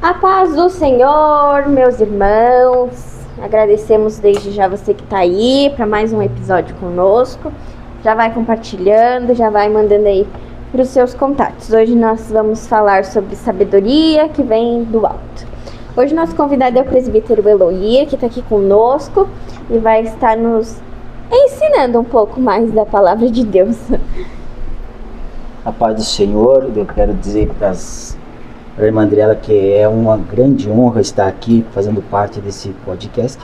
A paz do Senhor, meus irmãos. Agradecemos desde já você que está aí para mais um episódio conosco. Já vai compartilhando, já vai mandando aí para os seus contatos. Hoje nós vamos falar sobre sabedoria que vem do alto. Hoje nosso convidado é o presbítero Eloir, que está aqui conosco e vai estar nos ensinando um pouco mais da palavra de Deus. A paz do Senhor, eu quero dizer para a irmã Adriela que é uma grande honra estar aqui fazendo parte desse podcast.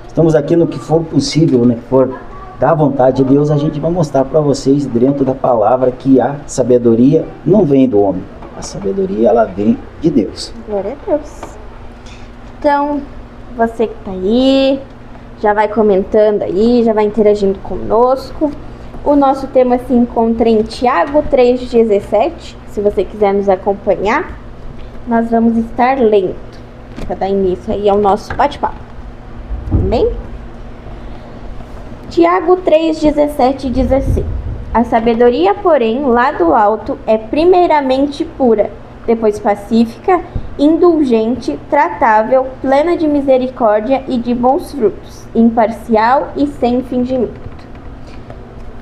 Estamos aqui no que for possível, né? For da vontade de Deus, a gente vai mostrar para vocês dentro da palavra que a sabedoria não vem do homem. A sabedoria, ela vem de Deus. Glória a Deus. Então, você que está aí, já vai comentando aí, já vai interagindo conosco. O nosso tema se encontra em Tiago 3,17. Se você quiser nos acompanhar, nós vamos estar lendo para dar início aí ao nosso bate-papo. Amém? Tiago 3,17 diz assim: a sabedoria, porém, lá do alto é primeiramente pura, depois pacífica, indulgente, tratável, plena de misericórdia e de bons frutos, imparcial e sem fingimento.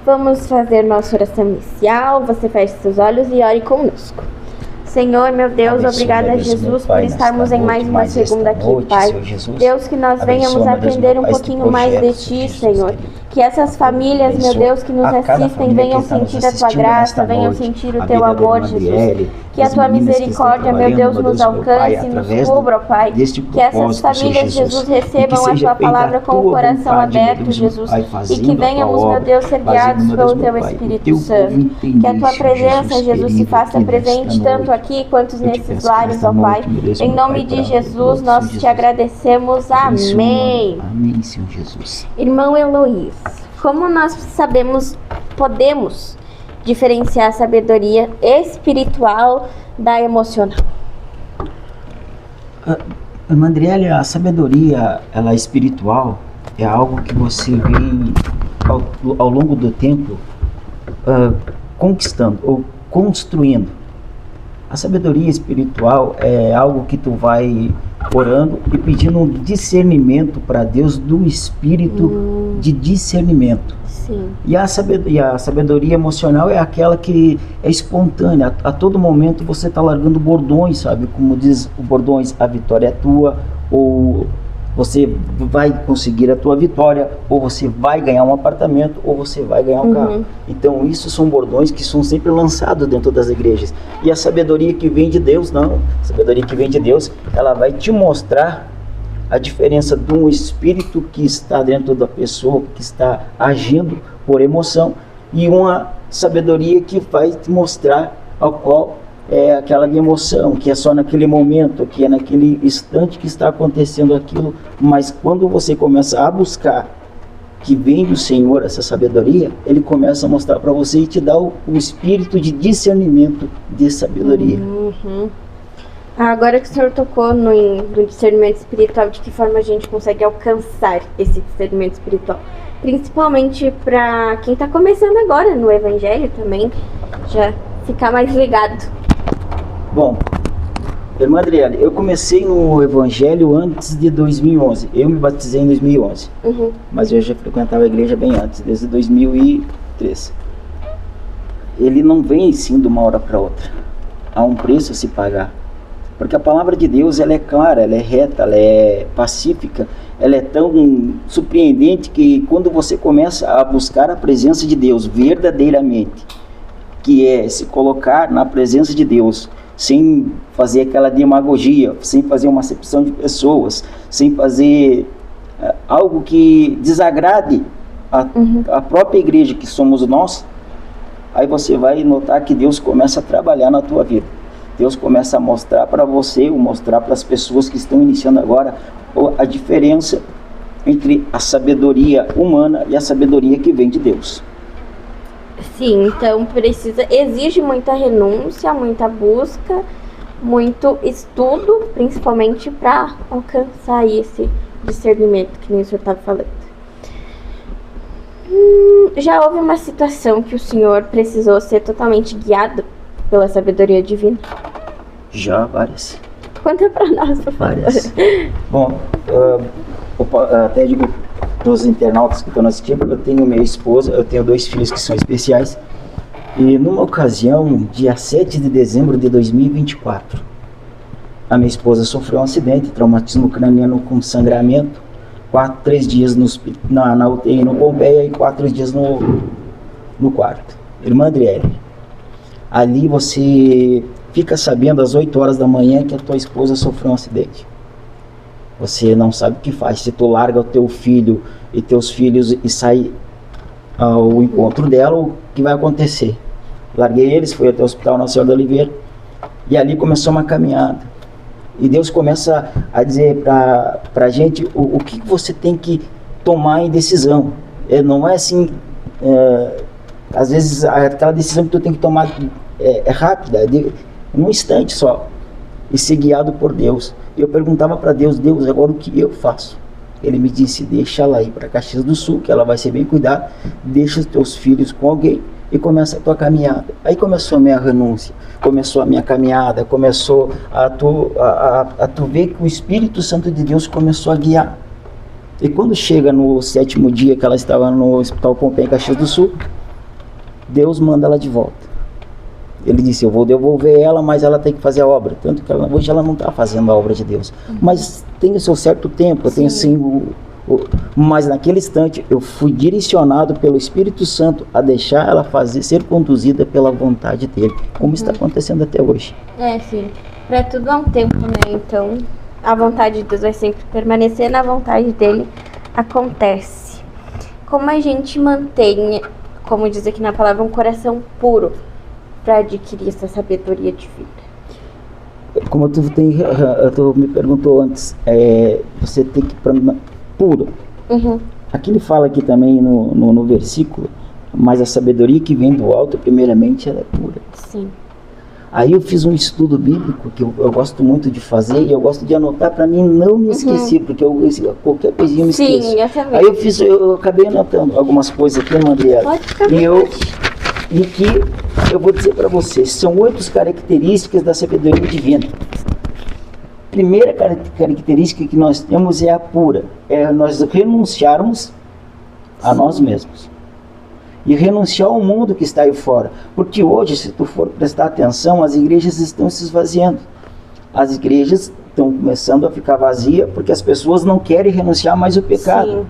Vamos fazer nossa oração inicial. Você feche seus olhos e ore conosco. Senhor, meu Deus, obrigada, Jesus, por estarmos em mais uma segunda aqui, Pai. Deus, que nós venhamos aprender um pouquinho mais de Ti, Senhor. Que essas famílias, meu Deus, que nos assistem, venham sentir a Tua graça, venham sentir o Teu amor, Jesus. Que a Tua misericórdia, meu Deus, nos alcance, nos cubra, Pai. Que essas famílias, Jesus, recebam a Tua palavra com o coração aberto, Jesus. E que venhamos, meu Deus, ser guiados pelo Teu Espírito Santo. Que a Tua presença, Jesus, se faça presente tanto aqui quanto nesses lares, ó Pai. Em nome de Jesus, nós te agradecemos. Amém. Amém, Senhor Jesus. Irmão Eloir, como nós podemos diferenciar a sabedoria espiritual da emocional? Irmã Adriela, a sabedoria, ela espiritual, é algo que você vem ao longo do tempo conquistando ou construindo. A sabedoria espiritual é algo que tu vai orando e pedindo um discernimento para Deus do espírito de discernimento. Sim. E a sabedoria emocional é aquela que é espontânea. A todo momento você está largando bordões, sabe? Como diz o bordões, a vitória é tua, ou você vai conseguir a tua vitória, ou você vai ganhar um apartamento, ou você vai ganhar um carro. Então isso são bordões que são sempre lançados dentro das igrejas. E a sabedoria que vem de Deus, não. A sabedoria que vem de Deus, ela vai te mostrar a diferença de um espírito que está dentro da pessoa, que está agindo por emoção, e uma sabedoria que vai te mostrar ao qual é aquela de emoção, que é só naquele momento, que é naquele instante que está acontecendo aquilo. Mas quando você começa a buscar que vem do Senhor essa sabedoria, Ele começa a mostrar para você e te dá o espírito de discernimento de sabedoria. Agora que o Senhor tocou no discernimento espiritual, de que forma a gente consegue alcançar esse discernimento espiritual? Principalmente para quem está começando agora no Evangelho também, já ficar mais ligado. Bom, irmã Adriana, eu comecei no Evangelho antes de 2011. Eu me batizei em 2011, mas eu já frequentava a igreja bem antes, desde 2003. Ele não vem assim de uma hora para outra. Há um preço a se pagar. Porque a palavra de Deus, ela é clara, ela é reta, ela é pacífica, ela é tão surpreendente que quando você começa a buscar a presença de Deus verdadeiramente, que é se colocar na presença de Deus, sem fazer aquela demagogia, sem fazer uma acepção de pessoas, sem fazer algo que desagrade a própria igreja que somos nós, aí você vai notar que Deus começa a trabalhar na tua vida. Deus começa a mostrar para você, ou mostrar para as pessoas que estão iniciando agora, a diferença entre a sabedoria humana e a sabedoria que vem de Deus. Sim, então exige muita renúncia, muita busca, muito estudo, principalmente para alcançar esse discernimento que nem o senhor estava falando. Já houve uma situação que o senhor precisou ser totalmente guiado pela sabedoria divina? Já, várias. Conta pra nós, por favor. Várias. Bom, até digo para os internautas que estão assistindo, eu tenho minha esposa, eu tenho 2 filhos que são especiais. E numa ocasião, dia 7 de dezembro de 2024, a minha esposa sofreu um acidente, traumatismo craniano com sangramento, 3 dias na UTI no Pompeia e 4 dias no quarto. Irmã Adriele, ali você fica sabendo às 8 horas da manhã que a tua esposa sofreu um acidente. Você não sabe o que faz. Se tu larga o teu filho e teus filhos e sai ao encontro dela, o que vai acontecer? Larguei eles, fui até o Hospital Nossa Senhora da Oliveira e ali começou uma caminhada. E Deus começa a dizer para a gente o que você tem que tomar em decisão. Não é assim, às vezes aquela decisão que tu tem que tomar é rápida, num instante só, e ser guiado por Deus. Eu perguntava para Deus, agora o que eu faço? Ele me disse, deixa ela ir para Caxias do Sul, que ela vai ser bem cuidada, deixa os teus filhos com alguém e começa a tua caminhada. Aí começou a minha renúncia, começou a minha caminhada, começou a tu ver que o Espírito Santo de Deus começou a guiar. E quando chega no 7º dia que ela estava no Hospital Pompeia em Caxias do Sul, Deus manda ela de volta. Ele disse, eu vou devolver ela, mas ela tem que fazer a obra. Tanto que hoje ela não está fazendo a obra de Deus. Mas tem o seu certo tempo, tem assim, mas naquele instante eu fui direcionado pelo Espírito Santo a deixar ela ser conduzida pela vontade dele, como está acontecendo até hoje. Sim. Para tudo há um tempo, né? Então, a vontade de Deus vai sempre permanecer, na vontade dele acontece. Como a gente mantém, como diz aqui na palavra, um coração puro para adquirir essa sabedoria divina? Como tu me perguntou antes, você tem que puro. Aqui ele fala aqui também no versículo, mas a sabedoria que vem do alto, primeiramente, ela é pura. Sim. Aí eu fiz um estudo bíblico que eu gosto muito de fazer e eu gosto de anotar para mim não me esquecer, porque qualquer coisinha eu me esqueço. Sim, eu também. Aí eu acabei anotando algumas coisas aqui, Andréa. Pode ficar E que eu vou dizer para vocês, são 8 características da sabedoria divina. Primeira característica que nós temos é a pura, é nós renunciarmos a nós mesmos e renunciar ao mundo que está aí fora, porque hoje, se tu for prestar atenção, as igrejas estão se esvaziando, as igrejas estão começando a ficar vazias porque as pessoas não querem renunciar mais ao pecado. Sim.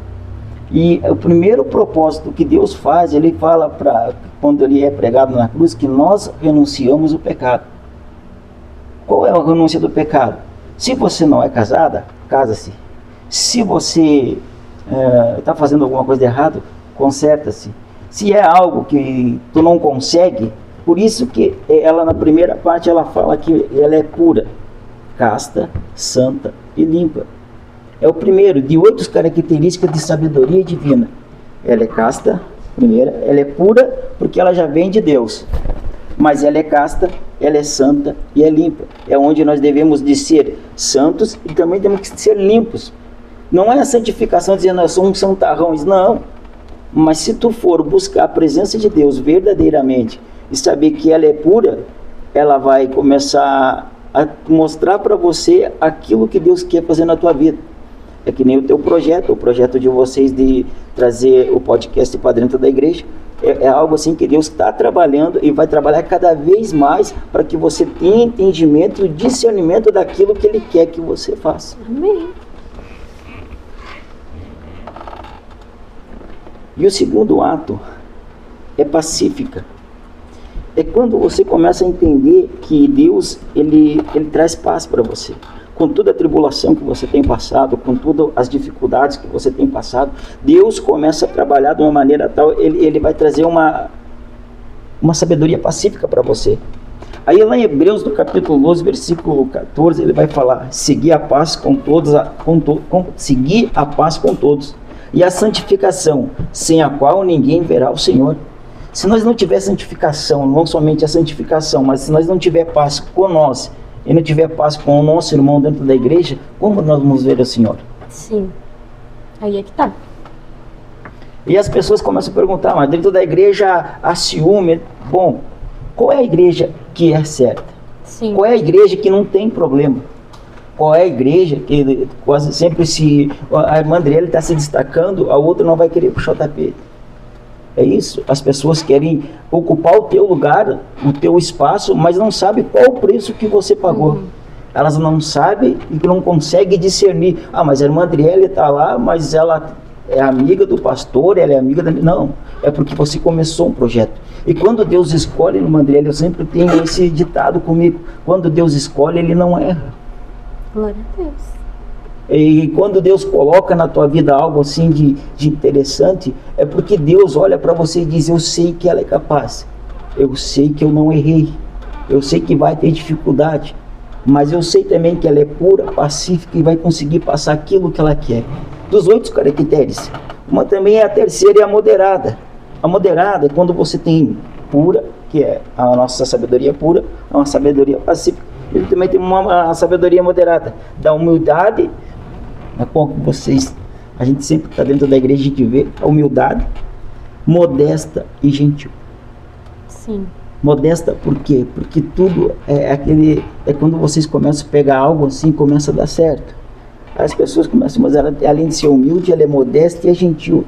E o primeiro propósito que Deus faz, ele fala quando ele é pregado na cruz, que nós renunciamos o pecado. Qual é a renúncia do pecado? Se você não é casada, casa-se. Se você está fazendo alguma coisa de errado, conserta-se. Se é algo que tu não consegue, por isso que ela na primeira parte ela fala que ela é pura, casta, santa e limpa. É o primeiro de 8 características de sabedoria divina. Ela é casta, primeira, ela é pura porque ela já vem de Deus. Mas ela é casta, ela é santa e é limpa. É onde nós devemos de ser santos e também temos que ser limpos. Não é a santificação dizendo nós somos santarrões, não. Mas se tu for buscar a presença de Deus verdadeiramente e saber que ela é pura, ela vai começar a mostrar para você aquilo que Deus quer fazer na tua vida. É que nem o teu projeto, o projeto de vocês de trazer o podcast para dentro da igreja. É algo assim que Deus está trabalhando e vai trabalhar cada vez mais para que você tenha entendimento e discernimento daquilo que Ele quer que você faça. Amém. E o segundo ato é pacífica. É quando você começa a entender que Deus, ele traz paz para você. Com toda a tribulação que você tem passado, com todas as dificuldades que você tem passado, Deus começa a trabalhar de uma maneira tal, ele vai trazer uma sabedoria pacífica para você. Aí lá em Hebreus, no capítulo 12, versículo 14, ele vai falar, seguir a paz com todos, seguir a paz com todos, e a santificação, sem a qual ninguém verá o Senhor. Se nós não tiver santificação, não somente a santificação, mas se nós não tiver paz com nós, e não tiver paz com o nosso irmão dentro da igreja, como nós vamos ver o Senhor? Sim. Aí é que tá. E as pessoas começam a perguntar, mas dentro da igreja há ciúme. Bom, qual é a igreja que é certa? Sim. Qual é a igreja que não tem problema? Qual é a igreja que quase sempre a irmã Adriele está se destacando, a outra não vai querer puxar o tapete? É isso, as pessoas querem ocupar o teu lugar, o teu espaço, mas não sabem qual o preço que você pagou. Elas não sabem e não conseguem discernir. Ah, mas a irmã Adriele está lá, mas ela é amiga do pastor, ela é amiga da... Não, é porque você começou um projeto. E quando Deus escolhe, irmã Adriele, eu sempre tenho esse ditado comigo, quando Deus escolhe, Ele não erra. Glória a Deus. E quando Deus coloca na tua vida algo assim de interessante, é porque Deus olha para você e diz, eu sei que ela é capaz, eu sei que eu não errei, eu sei que vai ter dificuldade, mas eu sei também que ela é pura, pacífica e vai conseguir passar aquilo que ela quer. Dos 8 caracteres, uma também é a terceira, é a moderada. A moderada é quando você tem pura, que é a nossa sabedoria pura, uma sabedoria pacífica. Ele também tem uma sabedoria moderada, da humildade, na qual a gente sempre está dentro da igreja, a gente vê a humildade, modesta e gentil. Sim. Modesta por quê? Porque tudo é quando vocês começam a pegar algo assim, começa a dar certo. As pessoas começam, mas ela, além de ser humilde, ela é modesta e é gentil.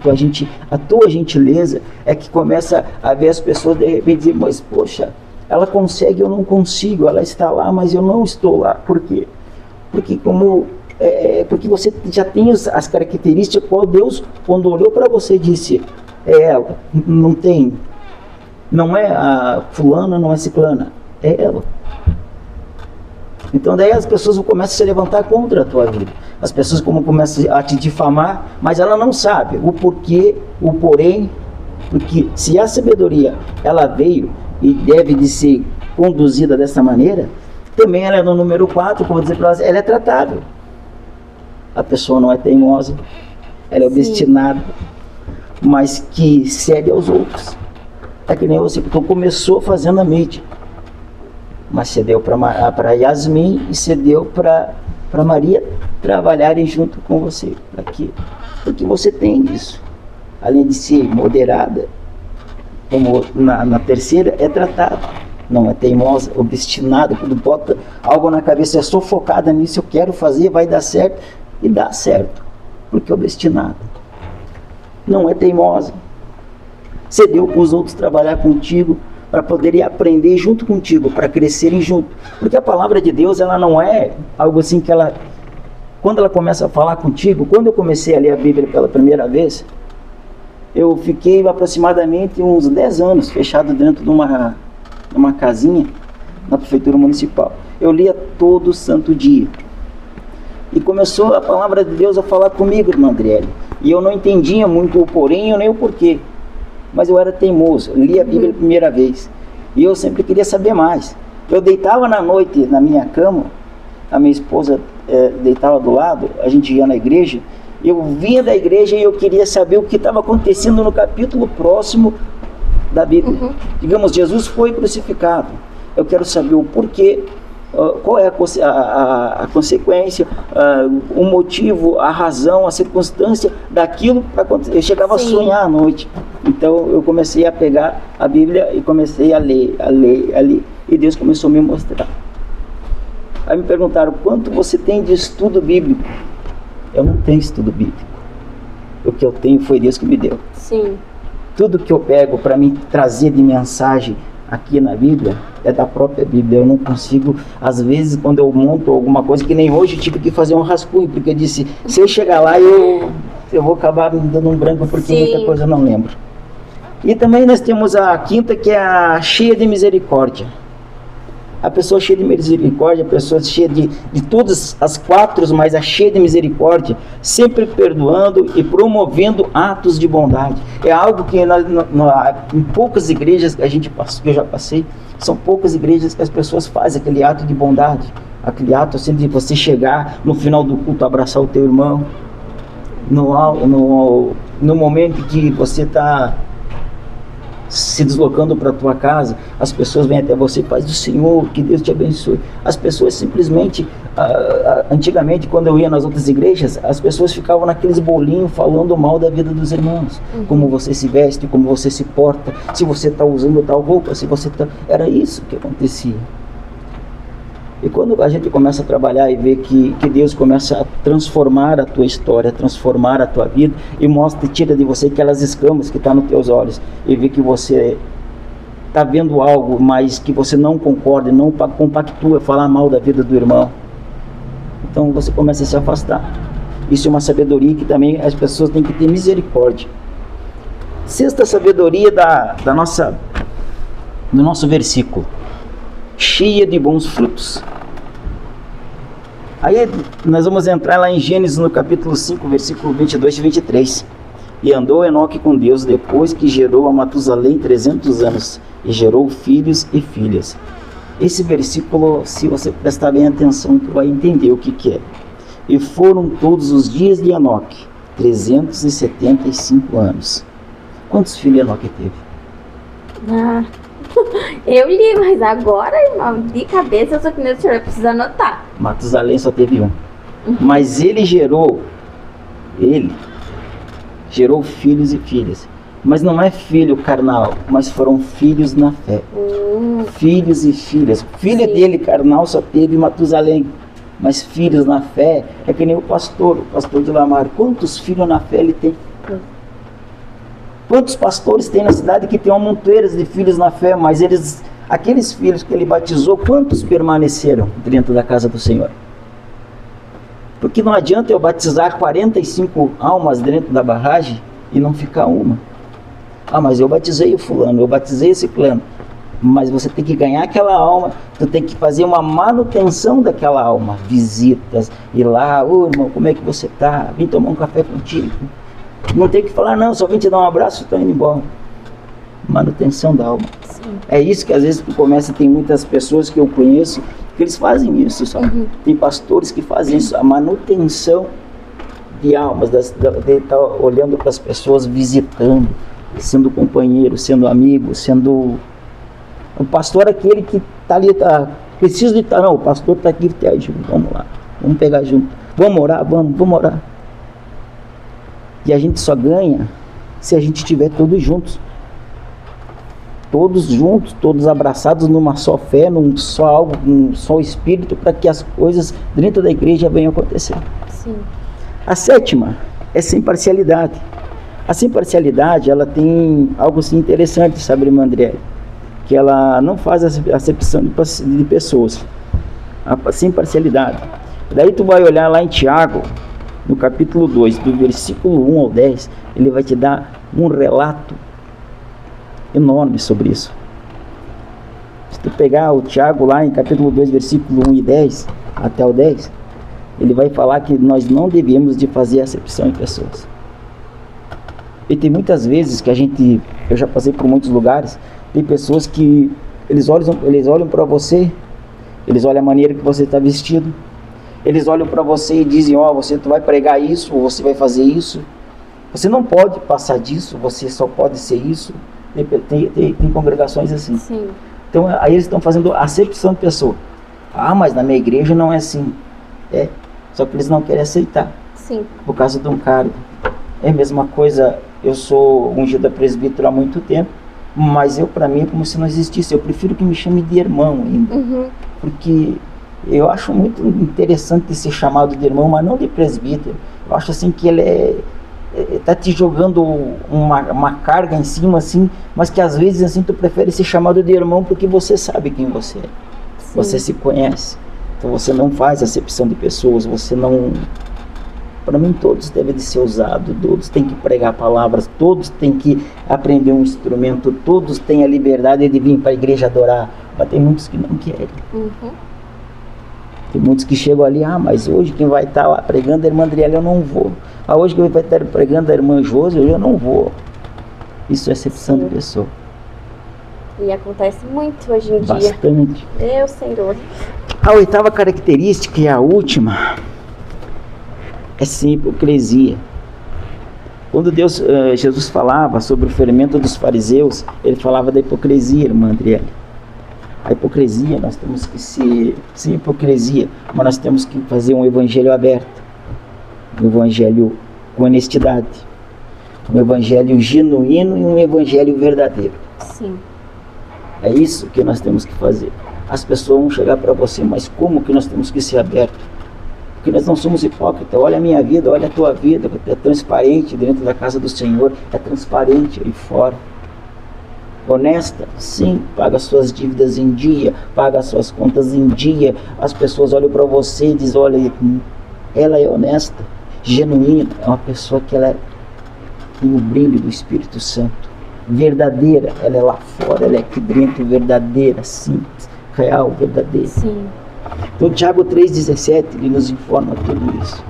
A tua gentileza é que começa a ver as pessoas de repente dizer, mas poxa, ela consegue, eu não consigo, ela está lá, mas eu não estou lá. Por quê? Porque você já tem as características qual Deus, quando olhou para você, disse, é ela, não é a fulana, não é ciclana, é ela. Então daí as pessoas começam a se levantar contra a tua vida. As pessoas começam a te difamar, mas ela não sabe o porquê, o porém, porque se a sabedoria ela veio e deve de ser conduzida dessa maneira, também ela é no número 4, como eu vou dizer para elas, ela é tratável. A pessoa não é teimosa, ela é obstinada, mas que cede aos outros. É que nem você, então começou fazendo a mídia, mas cedeu para Yasmin e cedeu para Maria trabalharem junto com você aqui, porque você tem isso, além de ser moderada, como na terceira é tratada, não é teimosa, obstinada, quando bota algo na cabeça, é sufocada nisso, eu quero fazer, vai dar certo, e dá certo, porque é obstinada, não é teimosa, cedeu para os outros trabalhar contigo, para poderem aprender junto contigo, para crescerem junto. Porque a palavra de Deus, ela não é algo assim que ela... Quando ela começa a falar contigo, quando eu comecei a ler a Bíblia pela primeira vez, eu fiquei aproximadamente uns 10 anos fechado dentro de uma casinha na prefeitura municipal. Eu lia todo santo dia. E começou a palavra de Deus a falar comigo, irmã Adriele. E eu não entendia muito o porém, nem o porquê. Mas eu era teimoso, eu li a Bíblia a primeira vez, e eu sempre queria saber mais. Eu deitava na noite na minha cama, a minha esposa deitava do lado, a gente ia na igreja, eu vinha da igreja e eu queria saber o que estava acontecendo no capítulo próximo da Bíblia. Digamos, Jesus foi crucificado, eu quero saber o porquê, qual é a consequência, o motivo, a razão, a circunstância daquilo para acontecer. Eu chegava a sonhar à noite. Então eu comecei a pegar a Bíblia e comecei a ler. E Deus começou a me mostrar. Aí me perguntaram, quanto você tem de estudo bíblico? Eu não tenho estudo bíblico. O que eu tenho foi Deus que me deu. Sim. Tudo que eu pego para me trazer de mensagem aqui na Bíblia é da própria Bíblia. Eu não consigo, às vezes, quando eu monto alguma coisa, que nem hoje eu tive que fazer um rascunho, porque eu disse, se eu chegar lá, eu vou acabar me dando um branco, porque muita coisa eu não lembro. E também nós temos a quinta, que é a cheia de misericórdia. A pessoa cheia de misericórdia, a pessoa cheia de todas as 4, mas a cheia de misericórdia, sempre perdoando e promovendo atos de bondade. É algo que em poucas igrejas que eu já passei, são poucas igrejas que as pessoas fazem aquele ato de bondade, aquele ato assim de você chegar no final do culto, abraçar o teu irmão, no momento que você está se deslocando para a tua casa, as pessoas vêm até você, paz do Senhor, que Deus te abençoe. As pessoas simplesmente, antigamente quando eu ia nas outras igrejas, as pessoas ficavam naqueles bolinhos falando mal da vida dos irmãos, como você se veste, como você se porta, se você está usando tal roupa, se você está... Era isso que acontecia. E quando a gente começa a trabalhar e ver que Deus começa a transformar a tua história, a transformar a tua vida, e mostra e tira de você aquelas escamas que estão nos teus olhos, e vê que você está vendo algo, mas que você não concorda, não compactua falar mal da vida do irmão, então você começa a se afastar. Isso é uma sabedoria que também as pessoas têm que ter misericórdia. Sexta sabedoria do nosso versículo: cheia de bons frutos. Aí nós vamos entrar lá em Gênesis no capítulo 5, versículo 22 e 23. E andou Enoque com Deus depois que gerou a Matusalém 300 anos, e gerou filhos e filhas. Esse versículo, se você prestar bem atenção, tu vai entender o que é. E foram todos os dias de Enoque 375 anos. Quantos filhos Enoque teve? Eu li, mas agora, irmão, de cabeça, eu só que o senhor precisa anotar. Matusalém só teve um. Mas ele gerou filhos e filhas. Mas não é filho carnal, mas foram filhos na fé. Filhos e filhas. Filho dele carnal só teve Matusalém. Mas filhos na fé é que nem o pastor de Lamar. Quantos filhos na fé ele tem? Quantos pastores tem na cidade que tem montoeiras de filhos na fé, mas aqueles filhos que ele batizou, quantos permaneceram dentro da casa do Senhor? Porque não adianta eu batizar 45 almas dentro da barragem e não ficar uma. Mas eu batizei o fulano, eu batizei esse plano. Mas você tem que ganhar aquela alma, tu tem que fazer uma manutenção daquela alma, visitas, ir lá, irmão, como é que você está? Vim tomar um café contigo. Não tem que falar, não, só vim te dar um abraço e estou indo embora. Manutenção da alma. Sim. É isso que às vezes tu começa, tem muitas pessoas que eu conheço, que eles fazem isso, sabe? Tem pastores que fazem isso, a manutenção de almas, de estar olhando para as pessoas, visitando, sendo companheiro, sendo amigo, sendo... O pastor é aquele que está ali, precisa de estar, não, o pastor está aqui, vamos lá, vamos pegar junto, vamos orar, vamos orar. E a gente só ganha se a gente estiver todos juntos, todos abraçados numa só fé, num só algo, num só espírito, para que as coisas dentro da igreja venham acontecer. Sim. A sétima é sem parcialidade. A sem parcialidade, ela tem algo assim interessante, sabe, irmã Andriele? Que ela não faz acepção de pessoas, sem parcialidade. Daí tu vai olhar lá em Tiago, no capítulo 2, do versículo 1 ao 10, ele vai te dar um relato enorme sobre isso. Se tu pegar o Tiago lá em capítulo 2, versículo 1 e 10, até o 10, ele vai falar que nós não devemos de fazer acepção em pessoas. E tem muitas vezes que eu já passei por muitos lugares, tem pessoas que eles olham para você, eles olham a maneira que você está vestido, eles olham para você e dizem, tu vai pregar isso, ou você vai fazer isso, você não pode passar disso, você só pode ser isso. Tem congregações assim. Sim. Então aí eles estão fazendo acepção de pessoa. Mas na minha igreja não é assim. Só que eles não querem aceitar. Sim. Por causa de um cargo. É a mesma coisa, eu sou ungido a presbítero há muito tempo, mas para mim é como se não existisse. Eu prefiro que me chame de irmão ainda. Porque eu acho muito interessante ser chamado de irmão, mas não de presbítero. Eu acho assim que ele está te jogando uma carga em cima, assim, mas que às vezes assim tu prefere ser chamado de irmão porque você sabe quem você é. Sim. Você se conhece. Então você não faz acepção de pessoas, você não... Para mim todos devem de ser usados, todos têm que pregar palavras, todos têm que aprender um instrumento, todos têm a liberdade de vir para a igreja adorar, mas tem muitos que não querem. Tem muitos que chegam ali, mas hoje quem vai estar lá pregando a irmã Adriela, eu não vou. Hoje quem vai estar pregando a irmã Josi, eu não vou. Isso é acepção de pessoa. E acontece muito hoje em dia. Bastante. Meu Senhor. A oitava característica e a última é sem hipocrisia. Quando Jesus falava sobre o ferimento dos fariseus, ele falava da hipocrisia, irmã Adriela. A hipocrisia, nós temos que ser sem hipocrisia, mas nós temos que fazer um evangelho aberto, um evangelho com honestidade, um evangelho genuíno e um evangelho verdadeiro. Sim. É isso que nós temos que fazer. as pessoas vão chegar para você, mas como que nós temos que ser abertos? Porque nós não somos hipócritas. Olha a minha vida, olha a tua vida, é transparente dentro da casa do Senhor, é transparente aí fora. Honesta? Sim, paga suas dívidas em dia, paga suas contas em dia. As pessoas olham para você e dizem, olha, ela é honesta, genuína, é uma pessoa que ela tem o brilho do Espírito Santo. Verdadeira, ela é lá fora, ela é aqui dentro, verdadeira, simples, real, verdadeira. Sim. Então, Tiago 3,17, ele nos informa tudo isso.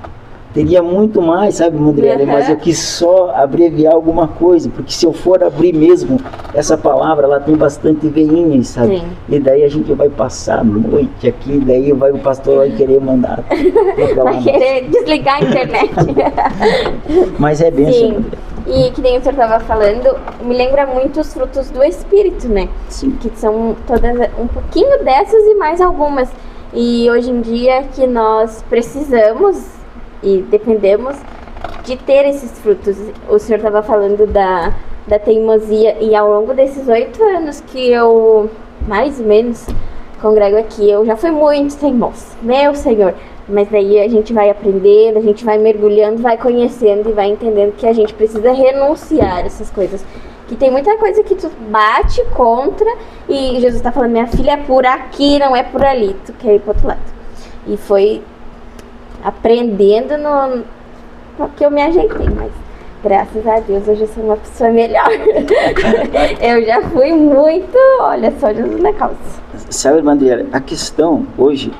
Teria muito mais, sabe, Mandriele, mas eu quis só abreviar alguma coisa, porque se eu for abrir mesmo, essa palavra, ela tem bastante veinhas, sabe? Sim. E daí a gente vai passar a noite aqui, daí o pastor vai querer mandar. Vai querer desligar a internet. Mas é bem Sim. assim. E que nem o senhor estava falando, me lembra muito os frutos do Espírito, né? Sim. Que são todas, um pouquinho dessas e mais algumas. E hoje em dia que nós precisamos e dependemos de ter esses frutos. O senhor estava falando da teimosia, e ao longo desses 8 anos que eu, mais ou menos, congrego aqui, eu já fui muito teimosa, meu Senhor. Mas daí a gente vai aprendendo, a gente vai mergulhando, vai conhecendo e vai entendendo que a gente precisa renunciar a essas coisas. Que tem muita coisa que tu bate contra e Jesus está falando, minha filha, é por aqui, não é por ali, tu quer ir pro outro lado. E foi aprendendo porque eu me ajeitei, mas graças a Deus hoje eu sou uma pessoa melhor. Eu já fui muito, olha só, Jesus na causa. Sabe, Mandriele, a questão hoje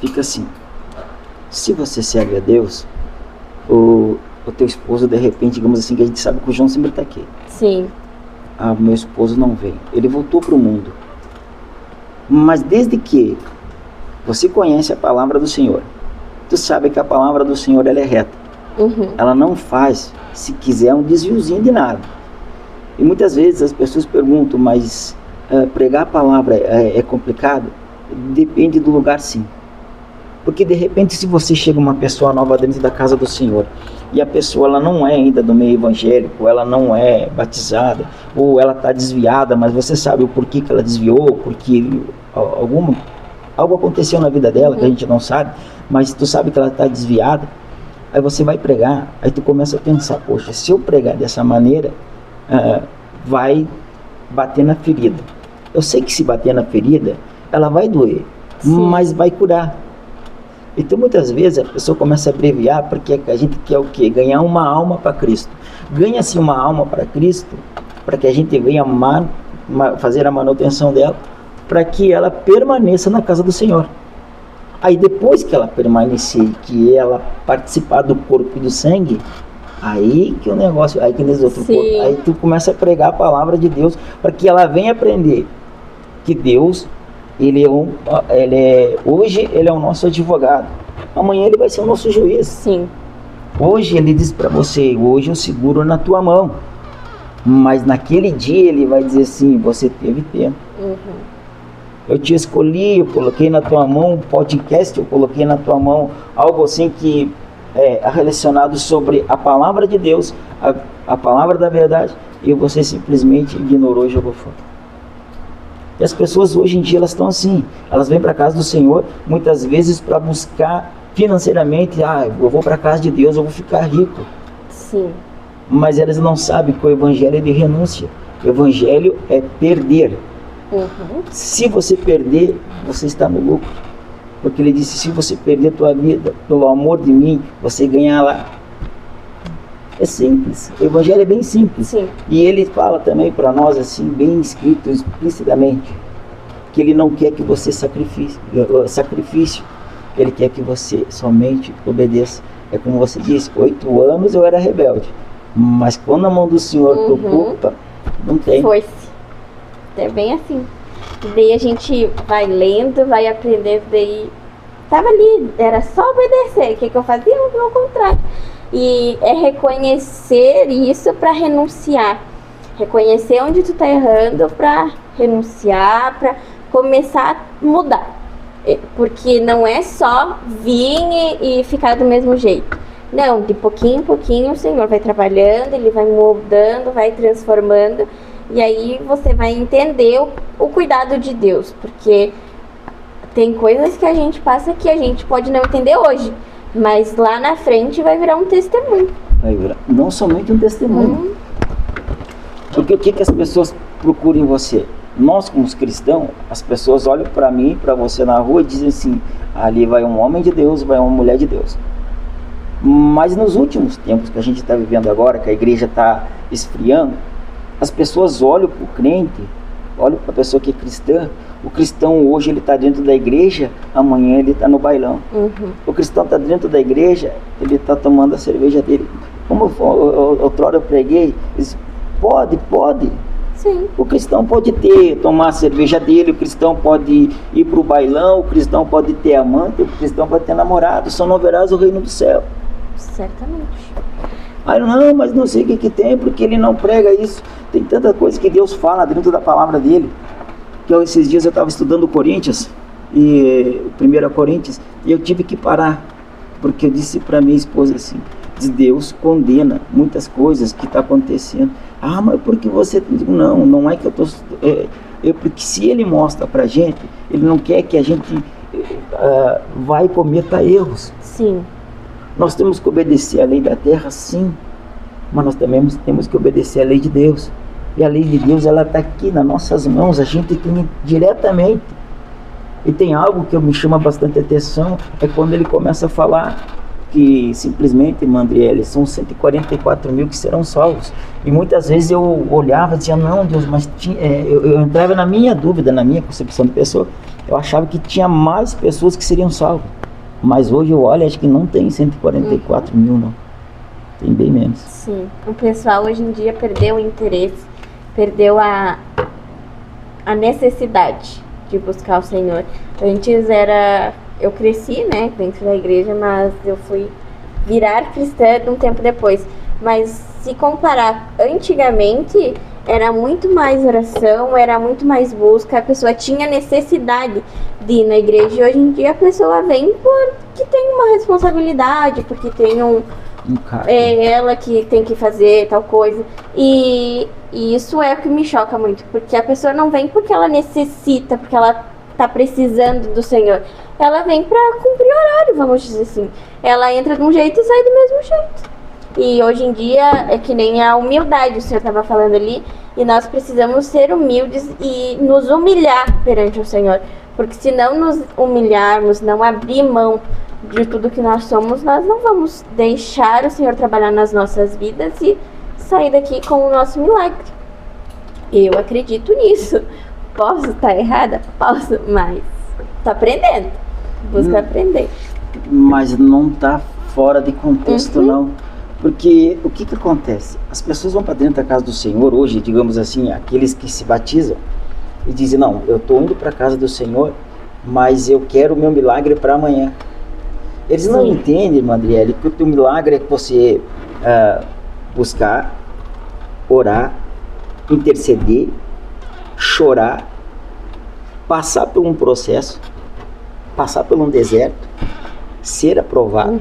fica assim: se você serve a Deus, o teu esposo, de repente, digamos assim, que a gente sabe que o João sempre está aqui. Sim. Ah, meu esposo não vem, ele voltou para o mundo. Mas desde que você conhece a palavra do Senhor, tu sabe que a palavra do Senhor, ela é reta. Uhum. Ela não faz, se quiser, um desviozinho de nada. E muitas vezes as pessoas perguntam, mas pregar a palavra é complicado? Depende do lugar, sim. Porque de repente, se você chega uma pessoa nova dentro da casa do Senhor, e a pessoa ela não é ainda do meio evangélico, ela não é batizada, ou ela está desviada, mas você sabe o porquê que ela desviou, porque algo aconteceu na vida dela, que a gente não sabe, mas tu sabe que ela está desviada. Aí você vai pregar, aí tu começa a pensar, poxa, se eu pregar dessa maneira, vai bater na ferida. Eu sei que se bater na ferida, ela vai doer, sim, mas vai curar. Então muitas vezes a pessoa começa a abreviar, porque a gente quer o quê? Ganhar uma alma para Cristo. Ganha-se uma alma para Cristo, para que a gente venha fazer a manutenção dela, para que ela permaneça na casa do Senhor. Aí depois que ela permanecer, que ela participar do corpo e do sangue, aí que o negócio, aí que nesse outro corpo, aí tu começa a pregar a palavra de Deus, para que ela venha aprender que Deus, hoje ele é o nosso advogado, amanhã ele vai ser o nosso juiz. Sim. Hoje ele diz para você, hoje eu seguro na tua mão, mas naquele dia ele vai dizer assim, você teve tempo. Eu te escolhi, eu coloquei na tua mão um podcast, eu coloquei na tua mão algo assim que é relacionado sobre a palavra de Deus, a palavra da verdade, e você simplesmente ignorou e jogou fora. E as pessoas hoje em dia elas estão assim, elas vêm para a casa do Senhor muitas vezes para buscar financeiramente, eu vou para a casa de Deus, eu vou ficar rico. Sim. Mas elas não sabem que o evangelho é de renúncia, o evangelho é perder. Se você perder, você está no lucro, porque ele disse, se você perder tua vida pelo amor de mim, você ganhar lá. É simples, o evangelho é bem simples. Sim. E ele fala também para nós assim, bem escrito explicitamente, que ele não quer que você sacrifício, ele quer que você somente obedeça. É como você disse, 8 anos eu era rebelde, mas quando a mão do Senhor tocou, não tem. Foi-se. É bem assim. E daí a gente vai lendo, vai aprendendo, daí tava ali, era só obedecer. O que eu fazia? Ao contrário. E é reconhecer isso para renunciar. Reconhecer onde tu tá errando para renunciar, para começar a mudar. Porque não é só vir e ficar do mesmo jeito. Não, de pouquinho em pouquinho o Senhor vai trabalhando, Ele vai moldando, vai transformando. E aí você vai entender o cuidado de Deus, porque Tem coisas que a gente passa que a gente pode não entender hoje, mas lá na frente vai virar um testemunho. Vai virar não somente um testemunho. Porque o que as pessoas procuram em você? Nós, como cristãos, as pessoas olham para mim, para você na rua e dizem assim: ali vai um homem de Deus, vai uma mulher de Deus. Mas nos últimos tempos que a gente está vivendo agora, que a igreja está esfriando, as pessoas olham para o crente, olham para a pessoa que é cristã. O cristão hoje ele está dentro da igreja, amanhã ele está no bailão. O cristão está dentro da igreja, ele está tomando a cerveja dele. Como outrora eu preguei, disse, pode. Sim. O cristão pode tomar a cerveja dele, o cristão pode ir para o bailão, o cristão pode ter amante, o cristão pode ter namorado, só não verás o reino do céu. Certamente. Aí não, mas não sei o que tem, porque ele não prega isso. Tem tanta coisa que Deus fala dentro da palavra dele. Que esses dias eu estava estudando Coríntios, e 1 Coríntios, e eu tive que parar, porque eu disse para minha esposa assim: Deus condena muitas coisas que estão acontecendo. Ah, mas porque você... Não é que eu estou... porque se ele mostra para a gente, ele não quer que a gente vá e cometa erros. Sim. Nós temos que obedecer a lei da terra, sim, mas nós também temos que obedecer a lei de Deus. E a lei de Deus, ela está aqui nas nossas mãos, a gente tem diretamente. E tem algo que me chama bastante atenção, é quando ele começa a falar que simplesmente, Mandriele, são 144 mil que serão salvos. E muitas vezes eu olhava e dizia, não, Deus, mas eu entrava na minha dúvida, na minha concepção de pessoa, eu achava que tinha mais pessoas que seriam salvas. Mas hoje eu olho, acho que não tem 144 mil, não. Tem bem menos. Sim, o pessoal hoje em dia perdeu o interesse, perdeu a necessidade de buscar o Senhor. Antes eu cresci, né, dentro da igreja, mas eu fui virar cristã um tempo depois. Mas se comparar, antigamente era muito mais oração, era muito mais busca, a pessoa tinha necessidade de ir na igreja. E hoje em dia a pessoa vem porque tem uma responsabilidade, porque tem ela que tem que fazer tal coisa. E isso é o que me choca muito, porque a pessoa não vem porque ela necessita, porque ela está precisando do Senhor. Ela vem para cumprir horário, vamos dizer assim. Ela entra de um jeito e sai do mesmo jeito. E hoje em dia é que nem a humildade, o Senhor estava falando ali, e nós precisamos ser humildes e nos humilhar perante o Senhor. Porque se não nos humilharmos, não abrir mão de tudo que nós somos, nós não vamos deixar o Senhor trabalhar nas nossas vidas e sair daqui com o nosso milagre. Eu acredito nisso. Posso estar errada? Posso, mas estou aprendendo. Busca aprender. Mas não está fora de contexto, não. Porque o que acontece? As pessoas vão para dentro da casa do Senhor hoje, digamos assim, aqueles que se batizam, e dizem, não, eu estou indo para a casa do Senhor, mas eu quero o meu milagre para amanhã. Eles não entendem, Mandriele, que o teu milagre é você buscar, orar, interceder, chorar, passar por um processo, passar por um deserto, ser aprovado.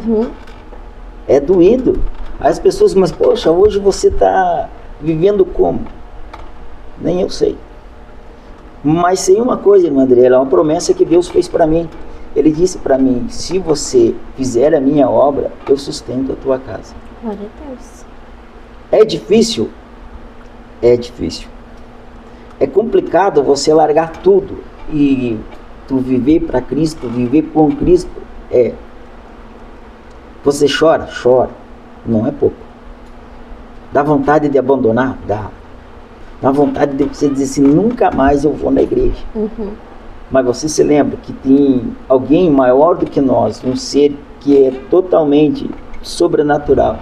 É doído. Aí as pessoas, mas poxa, hoje você está vivendo como? Nem eu sei. Mas sei uma coisa, irmã Adriela, uma promessa que Deus fez para mim. Ele disse para mim, se você fizer a minha obra, eu sustento a tua casa. Glória a Deus. É difícil? É difícil. É complicado você largar tudo e tu viver para Cristo, viver com Cristo. Você chora? Chora. Não é pouco. Dá vontade de abandonar? Dá. Dá vontade de você dizer assim, nunca mais eu vou na igreja. Mas você se lembra que tem alguém maior do que nós, um ser que é totalmente sobrenatural,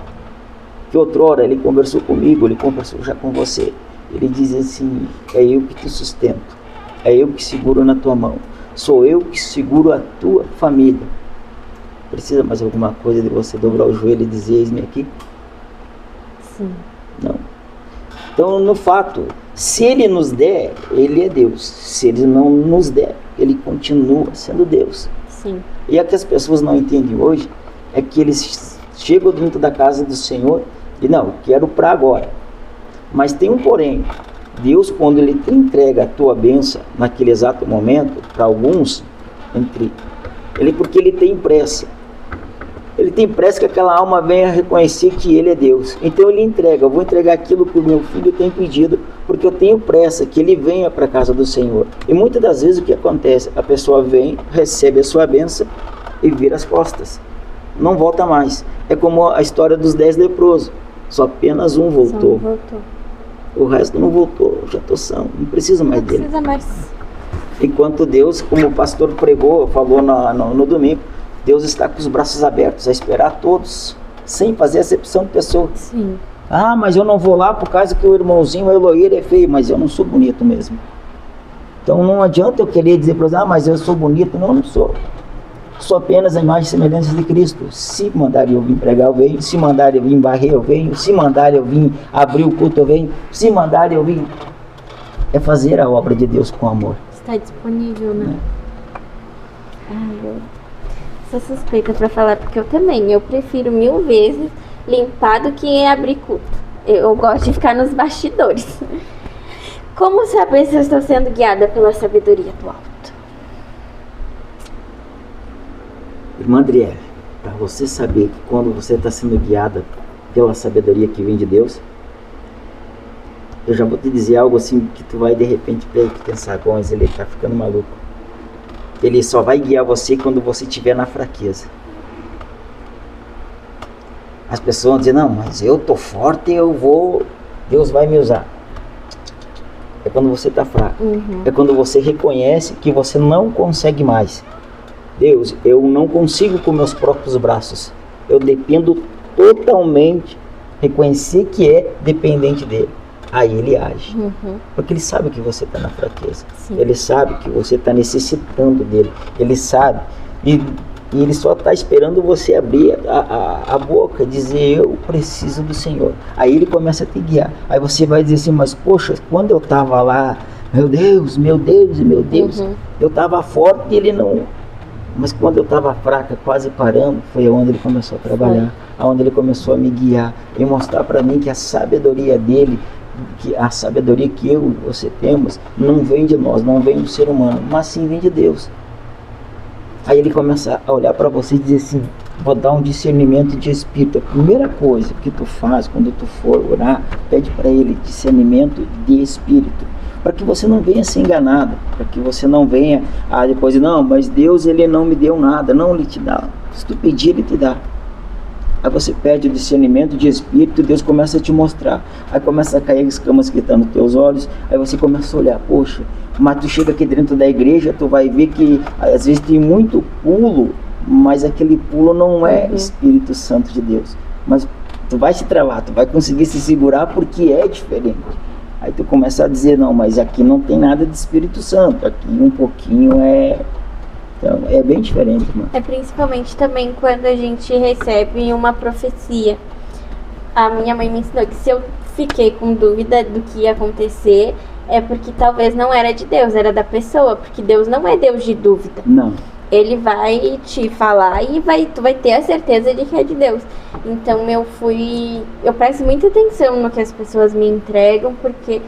que outrora ele conversou comigo, ele conversou já com você. Ele diz assim, é eu que te sustento, é eu que seguro na tua mão, sou eu que seguro a tua família. Precisa mais alguma coisa de você dobrar o joelho e dizer, eis-me aqui? Sim. Não. Então, no fato, se ele nos der, ele é Deus. Se ele não nos der, ele continua sendo Deus. Sim. E o que as pessoas não entendem hoje é que eles chegam dentro da casa do Senhor e não, quero para agora. Mas tem um porém. Deus, quando ele te entrega a tua bênção naquele exato momento, para alguns, Porque ele tem pressa. Ele tem pressa que aquela alma venha reconhecer que ele é Deus. Então ele entrega. Eu vou entregar aquilo que o meu filho tem pedido, porque eu tenho pressa que ele venha para a casa do Senhor. E muitas das vezes o que acontece? A pessoa vem, recebe a sua bênção e vira as costas. Não volta mais. É como a história dos 10 leprosos. Só apenas um voltou. O resto não voltou. Já estou são. Não precisa mais dele. Não precisa mais. Enquanto Deus, como o pastor pregou, falou no domingo, Deus está com os braços abertos a esperar todos, sem fazer acepção de pessoa. Sim. Ah, mas eu não vou lá por causa que o irmãozinho, o Eloíra, é feio, mas eu não sou bonito mesmo. Então não adianta eu querer dizer para eles, mas eu sou bonito. Não, não sou. Sou apenas a imagem e semelhança de Cristo. Se mandarem eu vir pregar, eu venho. Se mandarem eu vir varrer, eu venho. Se mandarem eu vir abrir o culto, eu venho. Se mandarem eu vir... É fazer a obra de Deus com amor. Está disponível, né? Eu sou suspeita para falar, porque eu também. Eu prefiro 1000 vezes limpar do que abrir culto. Eu gosto de ficar nos bastidores. Como saber se eu estou sendo guiada pela sabedoria do alto? Irmã Adriele, para você saber que quando você está sendo guiada pela sabedoria que vem de Deus, eu já vou te dizer algo assim que tu vai de repente pensar, bom, mas ele está ficando maluco. Ele só vai guiar você quando você estiver na fraqueza. As pessoas vão dizer, não, mas eu tô forte, Deus vai me usar. É quando você está fraco. É quando você reconhece que você não consegue mais. Deus, eu não consigo com meus próprios braços. Eu dependo totalmente, reconhecer que é dependente dele. Aí ele age. Porque ele sabe que você está na fraqueza. Sim. Ele sabe que você está necessitando dele. Ele sabe. E ele só está esperando você abrir a boca, dizer, eu preciso do Senhor. Aí ele começa a te guiar. Aí você vai dizer assim, mas poxa, quando eu estava lá, meu Deus, eu estava forte e ele não... Mas quando eu estava fraca, quase parando, foi onde ele começou a trabalhar, onde ele começou a me guiar e mostrar para mim que a sabedoria dele, que a sabedoria que eu e você temos, não vem de nós, não vem do ser humano, mas sim vem de Deus. Aí ele começa a olhar para você e dizer assim, vou dar um discernimento de espírito. A primeira coisa que tu faz quando tu for orar, pede para ele discernimento de espírito. Para que você não venha ser enganado, para que você não venha depois, não, mas Deus ele não me deu nada. Não, ele te dá. Se tu pedir, ele te dá. Aí você pede o discernimento de espírito, Deus começa a te mostrar. Aí começa a cair as escamas que estão nos teus olhos, aí você começa a olhar, poxa, mas tu chega aqui dentro da igreja, tu vai ver que às vezes tem muito pulo, mas aquele pulo não é Espírito Santo de Deus. Mas tu vai se travar, tu vai conseguir se segurar porque é diferente. Aí tu começa a dizer, não, mas aqui não tem nada de Espírito Santo, aqui um pouquinho é... Então, é bem diferente, mano. É principalmente também quando a gente recebe uma profecia. A minha mãe me ensinou que se eu fiquei com dúvida do que ia acontecer, é porque talvez não era de Deus, era da pessoa, porque Deus não é Deus de dúvida. Não. Ele vai te falar e tu vai ter a certeza de que é de Deus. Então eu presto muita atenção no que as pessoas me entregam, porque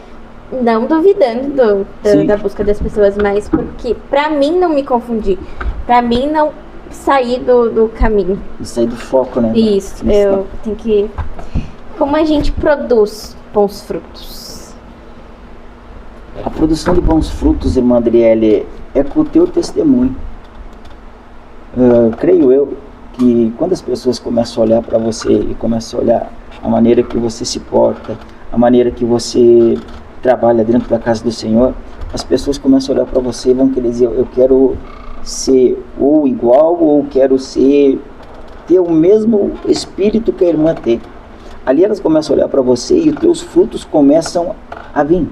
não duvidando da busca das pessoas, mas porque pra mim não me confundir, pra mim não sair do caminho. E sair do foco, né? Isso, eu tenho que... Como a gente produz bons frutos? A produção de bons frutos, irmã Adriele, é com o teu testemunho. Creio eu que quando as pessoas começam a olhar para você e começam a olhar a maneira que você se porta, a maneira que você trabalha dentro da casa do Senhor, as pessoas começam a olhar para você e vão querer dizer, eu quero ser ou igual ou quero ter o mesmo espírito que a irmã tem. Ali elas começam a olhar para você e os teus frutos começam a vir.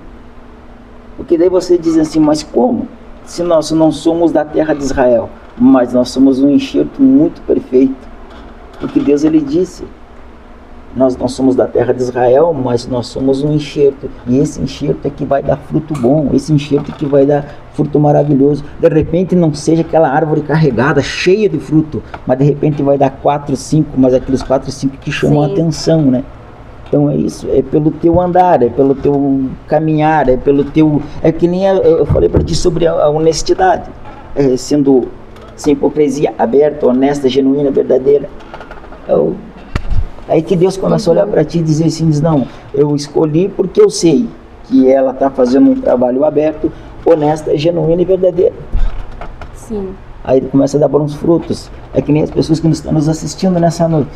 Porque daí você diz assim, mas como? Se nós não somos da terra de Israel, mas nós somos um enxerto muito perfeito. Porque Deus ele disse, nós não somos da terra de Israel, mas nós somos um enxerto. E esse enxerto é que vai dar fruto bom, esse enxerto é que vai dar fruto maravilhoso. De repente não seja aquela árvore carregada, cheia de fruto, mas de repente vai dar 4, 5, mas aqueles 4, 5 que chamam a atenção, né? Então é isso, é pelo teu andar, é pelo teu caminhar, é pelo teu... É que nem eu falei para ti sobre a honestidade. Sendo sem hipocrisia, aberta, honesta, genuína, verdadeira. Aí que Deus começa a olhar para ti e dizer assim, não, eu escolhi porque eu sei que ela está fazendo um trabalho aberto, honesta, genuína e verdadeira. Sim. Aí ele começa a dar bons frutos. É que nem as pessoas que estão nos assistindo nessa noite.